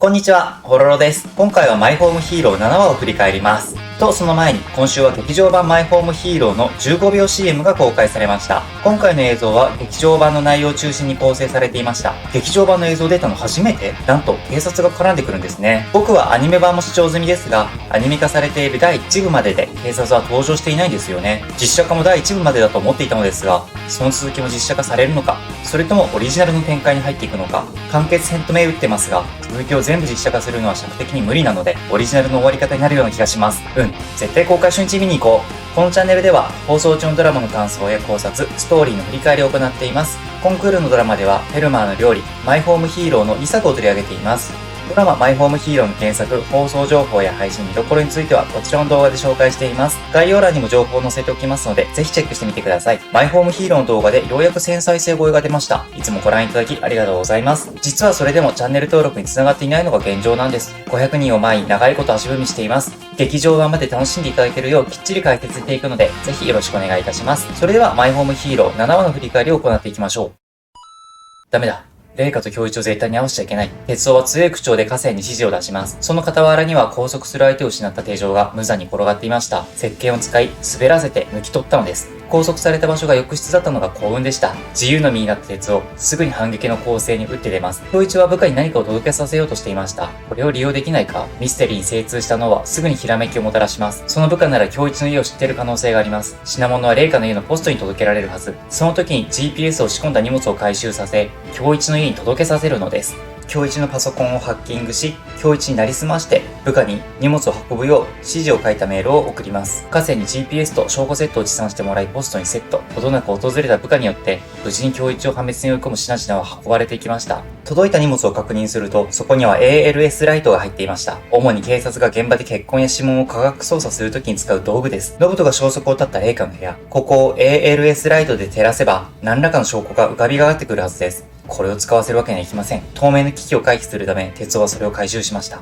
こんにちは、ホロロです。今回はマイホームヒーロー7話を振り返ります。と、その前に、今週は劇場版マイホームヒーローの15秒 CM が公開されました。今回の映像は劇場版の内容を中心に構成されていました。劇場版の映像出たの初めてなんと警察が絡んでくるんですね。僕はアニメ版も視聴済みですが、アニメ化されている第1部までで警察は登場していないんですよね。実写化も第1部までだと思っていたのですが、その続きも実写化されるのか、それともオリジナルの展開に入っていくのか、完結編と銘打ってますが、続きを全部実写化するのは尺的に無理なので、オリジナルの終わり方になるような気がします。絶対公開初日見に行こう。このチャンネルでは放送中のドラマの感想や考察、ストーリーの振り返りを行っています。コンクールのドラマでは、フェルマーの料理、マイホームヒーローの2作を取り上げています。ドラママイホームヒーローの検索、放送情報や配信見どころについてはこちらの動画で紹介しています。概要欄にも情報を載せておきますので、ぜひチェックしてみてください。マイホームヒーローの動画でようやく1000再生超えが出ました。いつもご覧いただきありがとうございます。実はそれでもチャンネル登録に繋がっていないのが現状なんです。500人を前に長いこと足踏みしています。劇場版まで楽しんでいただけるようきっちり解説していくので、ぜひよろしくお願いいたします。それではマイホームヒーロー7話の振り返りを行っていきましょう。ダメだ。レイカと京一を絶対に合わせちゃいけない。鉄夫は強い口調で河川に指示を出します。その傍らには拘束する相手を失った手錠が無残に転がっていました。石鹸を使い、滑らせて抜き取ったのです。拘束された場所が浴室だったのが幸運でした。自由の身になった鉄夫、すぐに反撃の攻勢に打って出ます。京一は部下に何かを届けさせようとしていました。これを利用できないか。ミステリーに精通した脳はすぐにひらめきをもたらします。その部下なら京一の家を知っている可能性があります。品物はレイカの家のポストに届けられるはず。その時に GPS を仕込んだ荷物を回収させ、京一の家に届けさせるのです。京一のパソコンをハッキングし、京一になりすまして部下に荷物を運ぶよう指示を書いたメールを送ります。河川に GPS と証拠セットを持参してもらいポストにセット。ほどなく訪れた部下によって無事に京一を破滅に追い込む品々は運ばれていきました。届いた荷物を確認すると、そこには ALS ライトが入っていました。主に警察が現場で血痕や指紋を科学捜査するときに使う道具です。ノブトが消息を絶ったレイカの部屋。ここを ALS ライトで照らせば、何らかの証拠が浮かび上がってくるはずです。これを使わせるわけにはいきません。透明の危機を回避するため、鉄夫はそれを回収しました。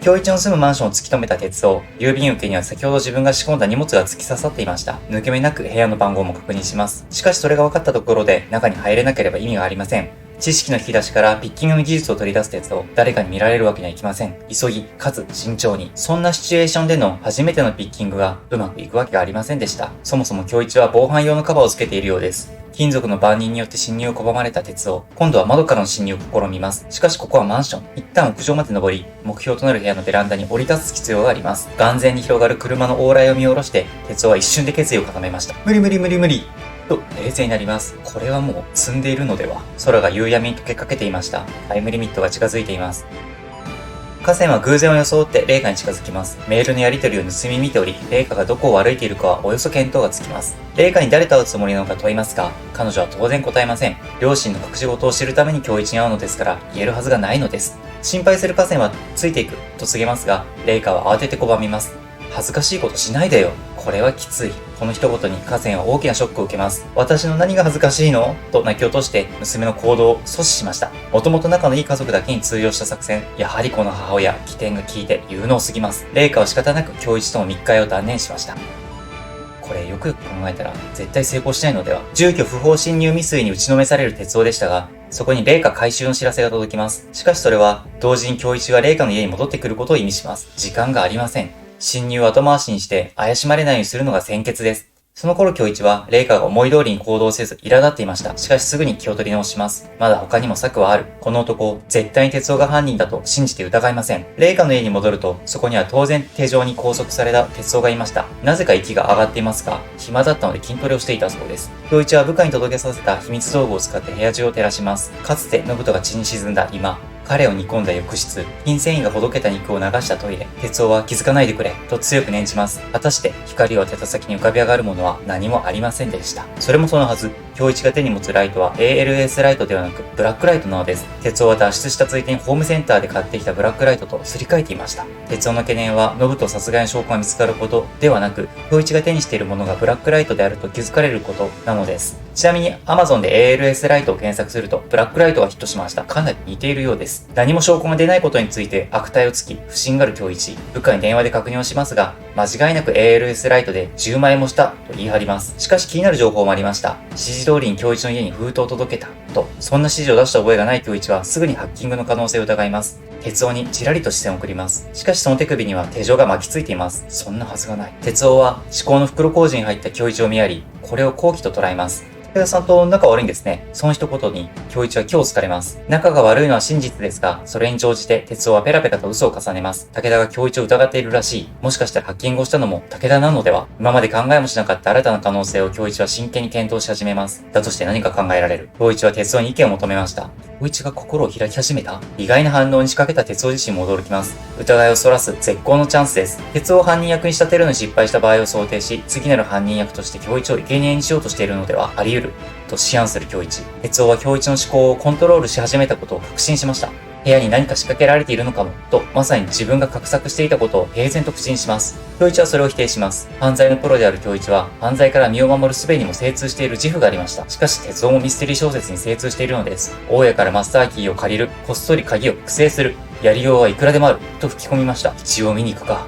京一の住むマンションを突き止めた鉄夫、郵便受けには先ほど自分が仕込んだ荷物が突き刺さっていました。抜け目なく部屋の番号も確認します。しかしそれが分かったところで、中に入れなければ意味がありません。知識の引き出しからピッキングの技術を取り出す鉄を誰かに見られるわけにはいきません。急ぎ、かつ慎重に。そんなシチュエーションでの初めてのピッキングがうまくいくわけがありませんでした。そもそも京一は防犯用のカバーをつけているようです。金属の番人によって侵入を拒まれた鉄を、今度は窓からの侵入を試みます。しかしここはマンション。一旦屋上まで登り、目標となる部屋のベランダに降り立つ必要があります。眼前に広がる車の往来を見下ろして、鉄夫は一瞬で決意を固めました。無理。と冷静になります。これはもう積んでいるのでは。空が夕闇に溶けかけていました。タイムリミットが近づいています。河川は偶然を装ってレイカに近づきます。メールのやり取りを盗み見ており、レイカがどこを歩いているかはおよそ見当がつきます。レイカに誰と会うつもりなのか問いますが、彼女は当然答えません。両親の隠し事を知るために京一に会うのですから、言えるはずがないのです。心配する河川はついていくと告げますが、レイカは慌てて拒みます。恥ずかしいことしないでよ。これはきつい。この一言に河川は大きなショックを受けます。私の何が恥ずかしいのと泣き落として娘の行動を阻止しました。もともと仲のいい家族だけに通用した作戦。やはりこの母親、起点が効いて有能すぎます。レイカは仕方なく京一との密会を断念しました。これよくよく考えたら絶対成功しないのでは。住居不法侵入未遂に打ちのめされる鉄夫でしたが、そこにレイカ回収の知らせが届きます。しかしそれは同時に京一がレイカの家に戻ってくることを意味します。時間がありません。侵入を後回しにして怪しまれないようにするのが先決です。その頃京一はレイカが思い通りに行動せず苛立っていました。しかしすぐに気を取り直します。まだ他にも策はある。この男、絶対に鉄夫が犯人だと信じて疑いません。レイカの家に戻ると、そこには当然手錠に拘束された鉄夫がいました。なぜか息が上がっていますが、暇だったので筋トレをしていたそうです。京一は部下に届けさせた秘密道具を使って部屋中を照らします。かつて信人が血に沈んだ今、彼を煮込んだ浴室、筋繊維がほどけた肉を流したトイレ、鉄夫は気づかないでくれ、と強く念じます。果たして光を当てた先に浮かび上がるものは何もありませんでした。それもそのはず、京一が手に持つライトは ALS ライトではなくブラックライトなのです。鉄夫は脱出したついでにホームセンターで買ってきたブラックライトとすり替えていました。鉄夫の懸念は信人殺害の証拠が見つかることではなく、京一が手にしているものがブラックライトであると気づかれることなのです。ちなみに Amazon で ALS ライトを検索するとブラックライトがヒットしました。かなり似ているようです。何も証拠が出ないことについて悪態をつき不審がる京一。部下に電話で確認をしますが、間違いなく ALS ライトで10万円もしたと言い張ります。しかし気になる情報もありました。指示通りに京一の家に封筒を届けたと、そんな指示を出した覚えがない京一はすぐにハッキングの可能性を疑います。哲夫にちらりと視線を送ります。しかしその手首には手錠が巻きついています。そんなはずがない。哲夫は思考の袋小路に入った京一を見やり、これを好機と捉えます。武田さんと仲悪いんですね。その一言に、京一は今日疲れます。仲が悪いのは真実ですが、それに乗じて、哲夫はペラペラと嘘を重ねます。武田が京一を疑っているらしい。もしかしたらハッキングをしたのも武田なのでは。今まで考えもしなかった新たな可能性を京一は真剣に検討し始めます。だとして何か考えられる。京一は哲夫に意見を求めました。京一が心を開き始めた？意外な反応に仕掛けた哲夫自身も驚きます。疑いをそらす絶好のチャンスです。哲夫を犯人役に仕立てるのに失敗した場合を想定し、次なる犯人役として京一を生贄にしようとしているのではあり得る。と思案する京一。哲夫は京一の思考をコントロールし始めたことを確信しました。部屋に何か仕掛けられているのかも、と、まさに自分が画策していたことを平然と口にします。京一はそれを否定します。犯罪のプロである京一は、犯罪から身を守る術にも精通している自負がありました。しかし、哲夫もミステリー小説に精通しているのです。大家からマスターキーを借りる、こっそり鍵を複製する、やりようはいくらでもある、と吹き込みました。一応見に行くか。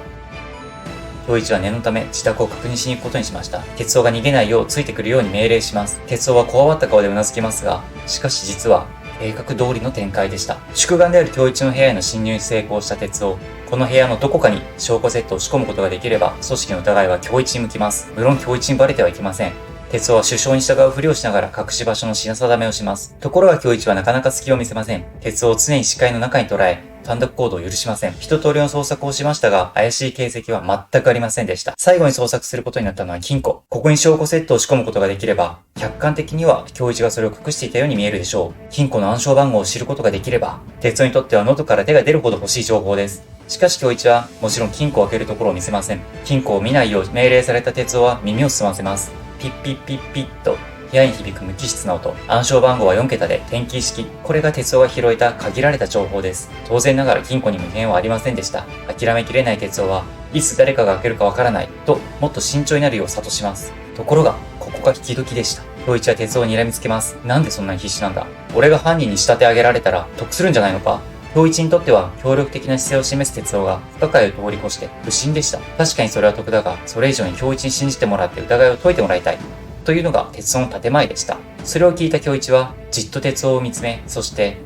京一は念のため自宅を確認しに行くことにしました。哲夫が逃げないようついてくるように命令します。哲夫はこわばった顔でうなずきますが、しかし実は計画通りの展開でした。宿願である京一の部屋への侵入に成功した哲夫。この部屋のどこかに証拠セットを仕込むことができれば、組織の疑いは京一に向きます。無論京一にバレてはいけません。哲夫は首相に従うふりをしながら隠し場所の品定めをします。ところが京一はなかなか隙を見せません。哲夫を常に視界の中に捉え、単独行動を許しません。一通りの捜索をしましたが、怪しい形跡は全くありませんでした。最後に捜索することになったのは金庫。ここに証拠セットを仕込むことができれば、客観的には京一がそれを隠していたように見えるでしょう。金庫の暗証番号を知ることができれば、哲夫にとっては喉から手が出るほど欲しい情報です。しかし京一は、もちろん金庫を開けるところを見せません。金庫を見ないよう命令された哲夫は耳を澄ませます。ピッピッピッピッと、部屋に響く無機質な音。暗証番号は4桁で点キー式。これが哲夫が拾えた限られた情報です。当然ながら金庫にも異変はありませんでした。諦めきれない哲夫は、いつ誰かが開けるかわからないと、もっと慎重になるよう諭します。ところが、ここが引き時でした。京一は哲夫を睨みつけます。なんでそんなに必死なんだ？俺が犯人に仕立て上げられたら得するんじゃないのか？京一にとっては協力的な姿勢を示す哲夫が不可解を通り越して不審でした。確かにそれは得だが、それ以上に京一に信じてもらって疑いを解いてもらいたい。というのが哲夫の建前でした。それを聞いた京一はじっと哲夫を見つめ、そして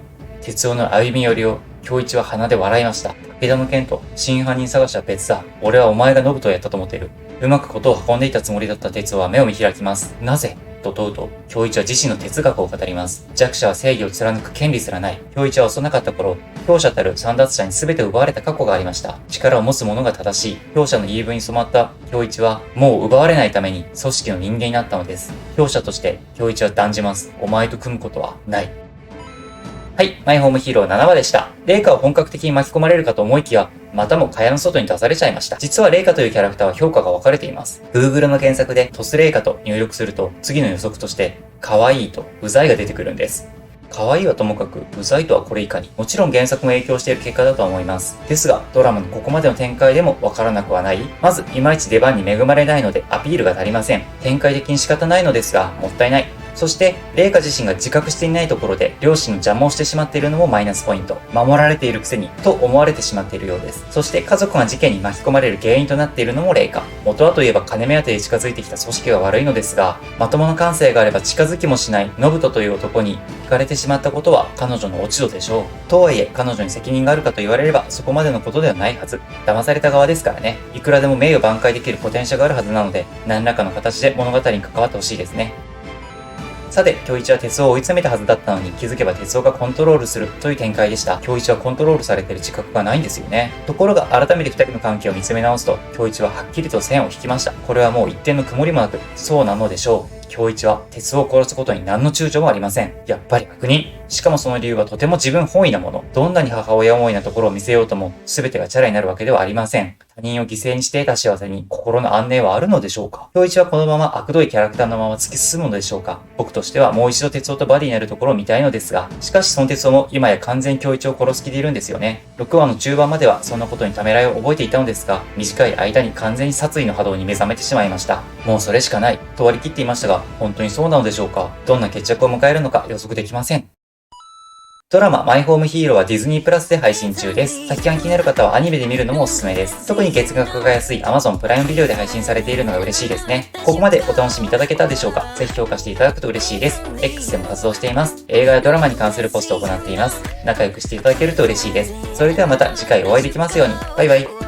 哲夫の歩み寄りを京一は鼻で笑いました。武田の件と真犯人探しは別だ。俺はお前が信人をやったと思っている。うまくことを運んでいたつもりだった哲夫は目を見開きます。なぜと問うと、京一は自身の哲学を語ります。弱者は正義を貫く権利すらない。京一は幼かった頃、強者たる簒奪者に全て奪われた過去がありました。力を持つ者が正しい。強者の言い分に染まった京一は、もう奪われないために組織の人間になったのです。強者として京一は断じます。お前と組むことはない。はい、マイホームヒーロー7話でした。レイカは本格的に巻き込まれるかと思いきや、またも蚊帳の外に出されちゃいました。実はレイカというキャラクターは評価が分かれています。Google の検索でトスレイカと入力すると、次の予測として、可愛いとうざいが出てくるんです。可愛いはともかく、うざいとはこれ以下に。もちろん原作も影響している結果だとは思います。ですが、ドラマのここまでの展開でも分からなくはない。まず、いまいち出番に恵まれないのでアピールが足りません。展開的に仕方ないのですが、もったいない。そして、レイカ自身が自覚していないところで、両親の邪魔をしてしまっているのもマイナスポイント。守られているくせに、と思われてしまっているようです。そして、家族が事件に巻き込まれる原因となっているのもレイカ。元はといえば金目当てで近づいてきた組織が悪いのですが、まともな感性があれば近づきもしない、ノブトという男に惹かれてしまったことは彼女の落ち度でしょう。とはいえ、彼女に責任があるかと言われれば、そこまでのことではないはず。騙された側ですからね。いくらでも名誉挽回できるポテンシャルがあるはずなので、何らかの形で物語に関わってほしいですね。さて、京一は哲夫を追い詰めたはずだったのに気づけば哲夫がコントロールするという展開でした。京一はコントロールされている自覚がないんですよね。ところが改めて二人の関係を見つめ直すと、京一ははっきりと線を引きました。これはもう一点の曇りもなく、そうなのでしょう。京一は哲夫を殺すことに何の躊躇もありません。やっぱり悪人。しかもその理由はとても自分本位なもの。どんなに母親思いなところを見せようとも、全てがチャラになるわけではありません。他人を犠牲にして得た幸せに心の安寧はあるのでしょうか？京一はこのまま悪どいキャラクターのまま突き進むのでしょうか？僕としてはもう一度哲夫とバディになるところを見たいのですが、しかしその哲夫も今や完全に京一を殺す気でいるんですよね。6話の中盤まではそんなことにためらいを覚えていたのですが、短い間に完全に殺意の波動に目覚めてしまいました。もうそれしかないと割り切っていましたが、本当にそうなのでしょうか？どんな決着を迎えるのか予測できません。ドラマ、マイホームヒーローはディズニープラスで配信中です。先が気になる方はアニメで見るのもおすすめです。特に月額が安い Amazon プライムビデオで配信されているのが嬉しいですね。ここまでお楽しみいただけたでしょうか？ぜひ評価していただくと嬉しいです。X でも活動しています。映画やドラマに関するポストを行っています。仲良くしていただけると嬉しいです。それではまた次回お会いできますように。バイバイ。